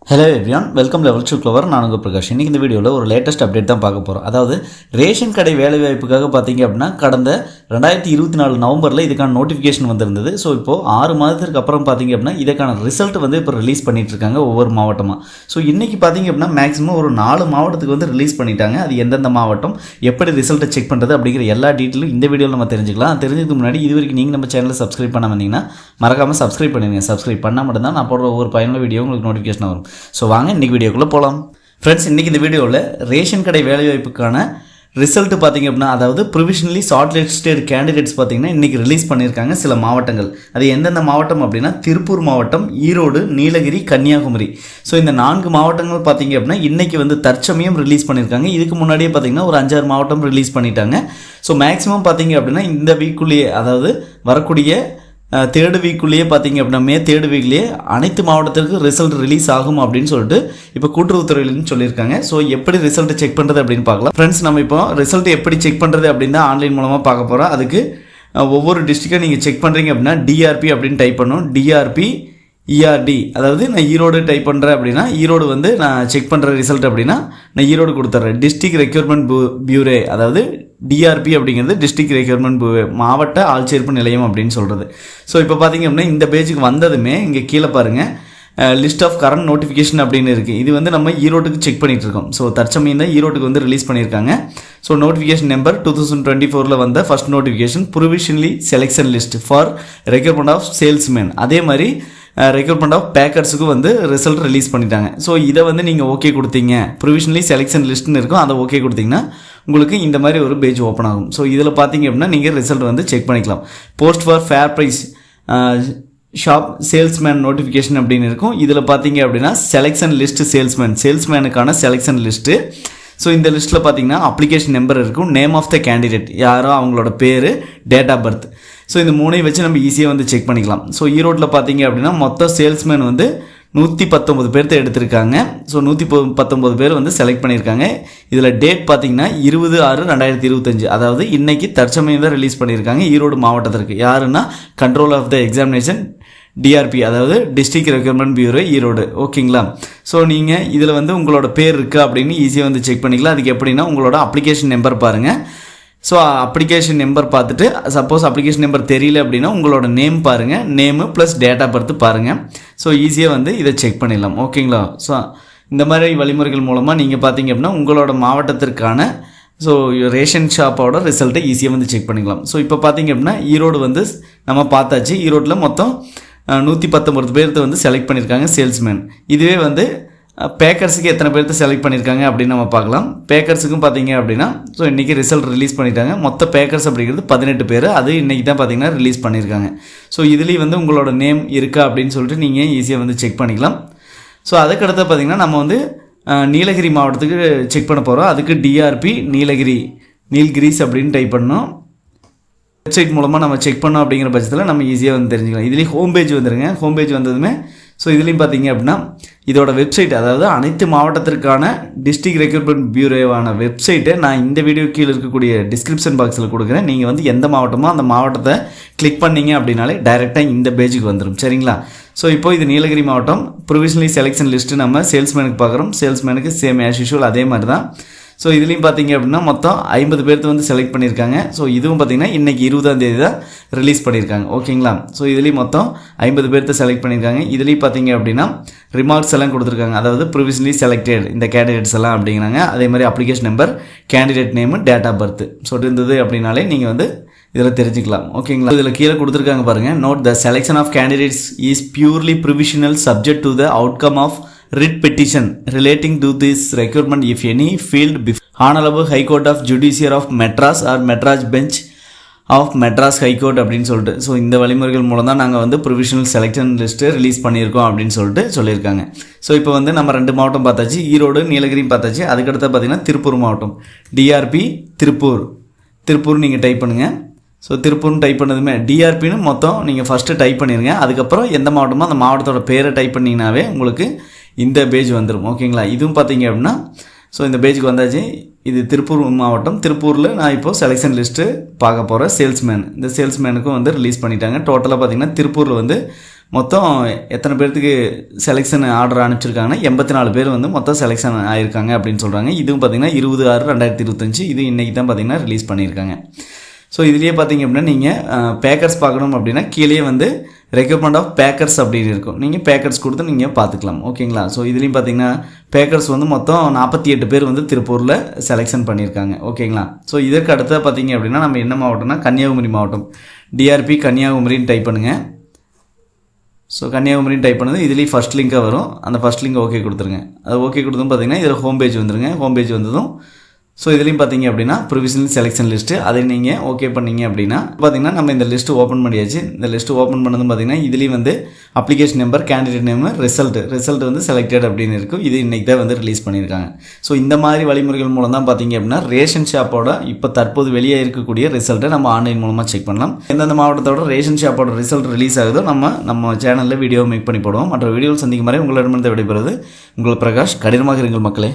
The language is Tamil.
Hello everyone, welcome level to clever. நான் உங்கள் பிரகாஷ். இன்றைக்கி இந்த வீடியோவில் ஒரு லேட்டஸ்ட் அப்டேட் தான் பார்க்க போகிறோம். அதாவது ரேஷன் கடை வேலைவாய்ப்புக்காக பார்த்தீங்க அப்படின்னா கடந்த 2024 நவம்பரில் இதுக்கான நோட்டிஃபிகேஷன் வந்திருந்தது. ஸோ இப்போது 6 மாதத்திற்கு அப்புறம் பார்த்தீங்க அப்படின்னா இதுக்கான ரிசல்ட் வந்து இப்போ ரிலீஸ் பண்ணிகிட்ருக்காங்க ஒவ்வொரு மாவட்டமாக. ஸோ இன்றைக்கி பார்த்தீங்க அப்படின்னா மேக்ஸிமம் ஒரு 4 மாவட்டத்துக்கு வந்து ரிலீஸ் பண்ணிட்டாங்க. அது எந்தெந்த மாவட்டம், எப்படி ரிசல்ட்டை செக் பண்ணுறது அப்படிங்கிற எல்லா டீட்டெயிலும் இந்த வீடியோவில் நம்ம தெரிஞ்சுக்கலாம். தெரிஞ்சதுக்கு முன்னாடி இது வரைக்கும் நீங்கள் நம்ம சேனலை சப்ஸ்கிரைப் பண்ண வந்தீங்கன்னா மறக்காமல் சப்ஸ்கிரைப் பண்ணுவீங்க. சப்ஸ்கிரைப் பண்ணால் மட்டும்தான் நான் போடுற ஒவ்வொரு பயனுள்ள வீடியோ உங்களுக்கு நோட்டிஃபிகேஷன் வரும். ஸோ வாங்க இன்றைக்கி வீடியோக்குள்ளே போகலாம். ஃப்ரெண்ட்ஸ், இன்றைக்கி இந்த வீடியோவில் ரேஷன் கடை வேலைவாய்ப்புக்கான ரிசல்ட் பார்த்திங்க அப்படின்னா, அதாவது ப்ரொவிஷனலி ஷார்ட் லிஸ்டட் கேண்டிடேட்ஸ் பார்த்திங்கன்னா இன்றைக்கி ரிலீஸ் பண்ணியிருக்காங்க சில மாவட்டங்கள். அது எந்தெந்த மாவட்டம் அப்படின்னா திருப்பூர் மாவட்டம், ஈரோடு, நீலகிரி, கன்னியாகுமரி. ஸோ இந்த 4 மாவட்டங்கள் பார்த்திங்க அப்படின்னா இன்றைக்கி வந்து தற்சமயம் ரிலீஸ் பண்ணியிருக்காங்க. இதுக்கு முன்னாடியே பார்த்திங்கன்னா ஒரு 5-6 மாவட்டம் ரிலீஸ் பண்ணிட்டாங்க. ஸோ மேக்ஸிமம் பார்த்திங்க அப்படின்னா இந்த வீக்குள்ளேயே, அதாவது வரக்கூடிய தேர்டு வீக்குள்ளேயே பார்த்தீங்க அப்படின்னா மே தேர்டு வீக்லேயே அனைத்து மாவட்டத்திற்கு ரிசல்ட் ரிலீஸ் ஆகும் அப்படின்னு சொல்லிட்டு இப்போ கூட்டுறவுத்துறையிலேருந்து சொல்லியிருக்காங்க. ஸோ எப்படி ரிசல்ட்டை செக் பண்ணுறது அப்படின்னு பார்க்கலாம். ஃப்ரெண்ட்ஸ், நம்ம இப்போ ரிசல்ட் எப்படி செக் பண்ணுறது அப்படின்னு தான் ஆன்லைன் மூலமாக பார்க்க போகிறோம். அதுக்கு ஒவ்வொரு டிஸ்ட்ரிக்டாக நீங்கள் செக் பண்ணுறீங்க அப்படின்னா டிஆர்பி அப்படின்னு டைப் பண்ணணும். டிஆர்பி இஆர்டி, அதாவது நான் ஈரோடு டைப் பண்ணுறேன் அப்படின்னா ஈரோடு வந்து நான் செக் பண்ணுற ரிசல்ட் அப்படின்னா நான் ஈரோடு கொடுத்துட்றேன். டிஸ்ட்ரிக்ட் ரெக்யூர்மெண்ட் பியூரே, அதாவது டிஆர்பி அப்படிங்கிறது டிஸ்ட்ரிக்ட் ரெக்யூர்மெண்ட் பியூரே, மாவட்ட ஆள்சேர்ப்பு நிலையம் அப்படின்னு சொல்கிறது. ஸோ இப்போ பார்த்தீங்க அப்படின்னா இந்த பேஜுக்கு வந்ததுமே இங்கே கீழே பாருங்கள் லிஸ்ட் ஆஃப் கரண்ட் நோட்டிஃபிகேஷன் அப்படின்னு இருக்குது. இது வந்து நம்ம ஈரோட்டுக்கு செக் பண்ணிகிட்டு இருக்கோம். ஸோ தற்சமயம் தான் ஈரோட்டுக்கு வந்து ரிலீஸ் பண்ணியிருக்காங்க. ஸோ நோட்டிஃபிகேஷன் நம்பர் 2024 வந்த first notification provisionally selection list for requirement of salesman. அதே மாதிரி ரெக்ரூட்மெண்ட் ஆஃப் பேக்கர்ஸுக்கு வந்து ரிசல்ட் ரிலீஸ் பண்ணிட்டாங்க. ஸோ இதை வந்து நீங்கள் ஓகே கொடுத்தீங்க, ப்ரொவிஷனலி செலெக்ஷன் லிஸ்ட்னு இருக்கும், அதை ஓகே கொடுத்தீங்கன்னா உங்களுக்கு இந்த மாதிரி ஒரு பேஜ் ஓப்பன் ஆகும். ஸோ இதில் பார்த்தீங்க அப்படின்னா நீங்கள் ரிசல்ட் வந்து செக் பண்ணிக்கலாம். Post for fair price shop salesman notification அப்படின்னு இருக்கும். இதில் பார்த்தீங்க அப்படின்னா செலெக்ஷன் லிஸ்ட் சேல்ஸ்மேனுக்கான செலெக்ஷன் லிஸ்ட்டு. ஸோ இந்த லிஸ்ட்டில் பார்த்தீங்கன்னா அப்ளிகேஷன் நம்பர் இருக்கும், நேம் ஆஃப் த கேண்டிடேட் யாரோ அவங்களோட பேர், டேட் ஆஃப் பர்த். ஸோ இந்த 3 வச்சு நம்ம ஈஸியாக வந்து செக் பண்ணிக்கலாம். ஸோ ஈரோட்டில் பார்த்தீங்க அப்படின்னா மொத்தம் சேல்ஸ்மேன் வந்து 119 பேர்த்த எடுத்திருக்காங்க. ஸோ 119 பேர் வந்து செலக்ட் பண்ணியிருக்காங்க. இதில் டேட் பார்த்தீங்கன்னா 20/6/2025, அதாவது இன்றைக்கி தற்சமயம் தான் ரிலீஸ் பண்ணியிருக்காங்க ஈரோடு மாவட்டத்திற்கு. யாருன்னா control of the examination DRB, அதாவது டிஸ்ட்ரிக்ட் ரெக்யூர்மெண்ட் பியூரோ ஈரோடு. ஓகேங்களா? ஸோ நீங்கள் இதில் வந்து உங்களோட பேர் இருக்கா அப்படின்னு ஈஸியாக வந்து செக் பண்ணிக்கலாம். அதுக்கு எப்படின்னா உங்களோட அப்ளிகேஷன் நம்பர் பாருங்கள். ஸோ அப்ளிகேஷன் நம்பர் பார்த்துட்டு சப்போஸ் அப்ளிகேஷன் நம்பர் தெரியல அப்படின்னா உங்களோட நேம் பாருங்கள், name plus date of birth பாருங்கள். ஸோ ஈஸியாக வந்து இதை செக் பண்ணிடலாம். ஓகேங்களா? ஸோ இந்த மாதிரி வழிமுறைகள் மூலமாக நீங்கள் பார்த்தீங்க அப்படின்னா உங்களோட மாவட்டத்திற்கான ஸோ ரேஷன் ஷாப்போட ரிசல்ட்டை ஈஸியாக வந்து செக் பண்ணிக்கலாம். ஸோ இப்போ பார்த்தீங்க அப்படின்னா ஈரோடு வந்து நம்ம பார்த்தாச்சு. ஈரோட்டில் மொத்தம் 119 பேர்த்து வந்து செலக்ட் பண்ணியிருக்காங்க சேல்ஸ்மேன். இதுவே வந்து பேக்கர்ஸுக்கு எத்தனை பேர்த்து செலக்ட் பண்ணியிருக்காங்க அப்படின்னு நம்ம பார்க்கலாம். பேக்கர்ஸுக்கும் பார்த்தீங்க அப்படின்னா ஸோ இன்றைக்கி ரிசல்ட் ரிலீஸ் பண்ணிட்டாங்க. மொத்த பேக்கர்ஸ் அப்படிங்கிறது 18 பேர். அது இன்றைக்கி தான் பார்த்தீங்கன்னா ரிலீஸ் பண்ணியிருக்காங்க. ஸோ இதுலேயும் வந்து உங்களோட நேம் இருக்கா அப்படின்னு சொல்லிட்டு நீங்கள் ஈஸியாக வந்து செக் பண்ணிக்கலாம். ஸோ அதுக்கடுத்து பார்த்தீங்கன்னா நம்ம வந்து நீலகிரி மாவட்டத்துக்கு செக் பண்ண போகிறோம். அதுக்கு டிஆர்பி நீல்கிரிஸ் அப்படின்னு டைப் பண்ணோம். வெப்சைட் மூலமாக நம்ம செக் பண்ணோம் அப்படிங்கிற பட்சத்தில் நம்ம ஈஸியாக வந்து தெரிஞ்சுக்கலாம். இதுலேயும் ஹோம் பேஜ் வந்துடுங்க. ஹோம் பேஜ் வந்ததுமே ஸோ இதுலேயும் பார்த்தீங்க அப்படின்னா இதோட வெப்சைட், அதாவது அனைத்து மாவட்டத்திற்கான டிஸ்ட்ரிக்ட் ரெக்ரூட்மெண்ட் பியூரோவான வெப்சைட்டை நான் இந்த வீடியோ கீழே இருக்கக்கூடிய டிஸ்கிரிப்ஷன் பாக்ஸில் கொடுக்குறேன். நீங்கள் வந்து எந்த மாவட்டமோ அந்த மாவட்டத்தை கிளிக் பண்ணிங்க அப்படின்னாலே டைரெக்டாக இந்த பேஜுக்கு வந்துடும். சரிங்களா? ஸோ இப்போ இது நீலகிரி மாவட்டம் ப்ரொவிஷனலி செலெக்ஷன் லிஸ்ட்டு நம்ம சேல்ஸ்மேனுக்கு பார்க்குறோம். சேல்ஸ்மேனுக்கு சேம் ஆஸ் யூஷுவல் அதே மாதிரி தான். ஸோ இதுலேயும் பார்த்தீங்க அப்படின்னா மொத்தம் 50 பேர்த்து வந்து செலக்ட் பண்ணியிருக்காங்க. ஸோ இதுவும் பார்த்தீங்கன்னா இன்றைக்கி 20ஆம் தேதி தான் ரிலீஸ் பண்ணியிருக்காங்க. ஓகேங்களா? ஸோ இதுலேயும் மொத்தம் 50 பேர்த்து செலக்ட் பண்ணியிருக்காங்க. இதுலேயும் பார்த்தீங்க அப்படின்னா ரிமார்க்ஸ் எல்லாம் கொடுத்துருக்காங்க, அதாவது ப்ரொவிஷனலி செலக்டட் இந்த கேண்டிடேட்ஸ் எல்லாம் அப்படிங்கிறாங்க. அதே மாதிரி application number, candidate name, date of birth so இருந்தது அப்படின்னாலே நீங்கள் வந்து இதில் தெரிஞ்சுக்கலாம். ஓகேங்களா? இதில் கீழே கொடுத்துருக்காங்க பாருங்கள். Note the selection of candidates is purely provisional subject to the outcome of writ petition relating to this requirement if any field before Honorable High Court of Judiciary of Madras or Madras Bench of Madras High Court அப்படின்னு சொல்லிட்டு ஸோ இந்த வழிமுறைகள் மூலம் தான் நாங்கள் வந்து ப்ரொவிஷனல் செலெக்ஷன் லிஸ்ட்டு ரிலீஸ் பண்ணியிருக்கோம் அப்படின்னு சொல்லிட்டு சொல்லியிருக்காங்க. ஸோ இப்போ வந்து நம்ம 2 மாவட்டம் பார்த்தாச்சு, ஈரோடு நீலகிரியும் பார்த்தாச்சு. அதுக்கடுத்து பார்த்தீங்கன்னா திருப்பூர் மாவட்டம், டிஆர்பி திருப்பூர் நீங்கள் டைப் பண்ணுங்கள். ஸோ திருப்பூர்னு டைப் பண்ணதுமே டிஆர்பின்னு மொத்தம் நீங்கள் ஃபஸ்ட்டு டைப் பண்ணிடுங்க. அதுக்கப்புறம் எந்த மாவட்டமோ அந்த மாவட்டத்தோட பேரை டைப் பண்ணிங்கனாவே உங்களுக்கு இந்த பேஜ் வந்துடும். ஓகேங்களா? இதுவும் பார்த்தீங்க அப்படின்னா ஸோ இந்த பேஜுக்கு வந்தாச்சு. இது திருப்பூர் மாவட்டம். திருப்பூரில் நான் இப்போது செலெக்ஷன் லிஸ்ட்டு பார்க்க போகிறேன். சேல்ஸ்மேன், இந்த சேல்ஸ்மேனுக்கும் வந்து ரிலீஸ் பண்ணிட்டாங்க. டோட்டலாக பார்த்தீங்கன்னா திருப்பூரில் வந்து மொத்தம் எத்தனை பேர்த்துக்கு செலெக்ஷன் ஆர்டர் அனுப்பிச்சிருக்காங்கன்னா 84 பேர் வந்து மொத்தம் செலெக்ஷன் ஆகியிருக்காங்க அப்படின்னு சொல்கிறாங்க. இதுவும் பார்த்திங்கன்னா 20/6/2025 இது இன்றைக்கி தான் பார்த்திங்கன்னா ரிலீஸ் பண்ணியிருக்காங்க. ஸோ இதுலேயே பார்த்திங்க அப்படின்னா நீங்கள் பேக்கர்ஸ் பார்க்கணும் அப்படின்னா கீழே வந்து ரெக்ரூட்மெண்ட் ஆஃப் பேக்கர்ஸ் அப்படின்னு இருக்கும். நீங்கள் பேக்கர்ஸ் கொடுத்து நீங்கள் பார்த்துக்கலாம். ஓகேங்களா? ஸோ இதுலேயும் பார்த்திங்கன்னா பேக்கர்ஸ் வந்து மொத்தம் 48 பேர் வந்து திருப்பூரில் செலெக்ஷன் பண்ணியிருக்காங்க. ஓகேங்களா? ஸோ இதற்கு அடுத்தது பார்த்திங்க அப்படின்னா நம்ம என்ன மாவட்டம்னா கன்னியாகுமரி மாவட்டம். டிஆர்பி கன்னியாகுமரின்னு டைப் பண்ணுங்கள். ஸோ கன்னியாகுமரின்னு டைப் பண்ணது இதுலேயும் ஃபஸ்ட் லிங்காக வரும். அந்த ஃபஸ்ட் லிங்க் ஓகே கொடுத்துருங்க. அது ஓகே கொடுத்தும் பார்த்திங்கன்னா இதில் ஹோம் பேஜ் வந்துருங்க. ஹோம் பேஜ் வந்ததும் ஸோ இதுலேயும் பார்த்தீங்க அப்படின்னா ப்ரொவிஷனல் செலெக்ஷன் லிஸ்ட்டு அதை நீங்கள் ஓகே பண்ணிங்க அப்படின்னா பார்த்தீங்கன்னா நம்ம இந்த லிஸ்ட்டு ஓப்பன் பண்ணியாச்சு. இந்த லிஸ்ட்டு ஓப்பன் பண்ணதும் பார்த்தீங்கன்னா இதுலேயும் வந்து application number, candidate name, result வந்து செலக்டட் அப்படின்னு இருக்கும். இது இன்றைக்கி தான் வந்து ரிலீஸ் பண்ணியிருக்காங்க. ஸோ இந்த மாதிரி வழிமுறைகள் மூலம் தான் பார்த்தீங்க அப்படின்னா ரேஷன் ஷாப்போட இப்போ தற்போது வெளியே இருக்கக்கூடிய ரிசல்ட்டை நம்ம ஆன்லைன் மூலமாக செக் பண்ணலாம். எந்தெந்த மாவட்டத்தோட ரேஷன் ஷாப்போட ரிசல்ட் ரிலீஸ் ஆகுதோ நம்ம சேனலில் வீடியோ மேக் பண்ணி போடுவோம். மற்ற வீடியோவில் சந்திக்கும் மாதிரி உங்களிடமிருந்து விடைபெறுவது உங்கள் பிரகாஷ். கடினமாக இருங்கள் மக்களே.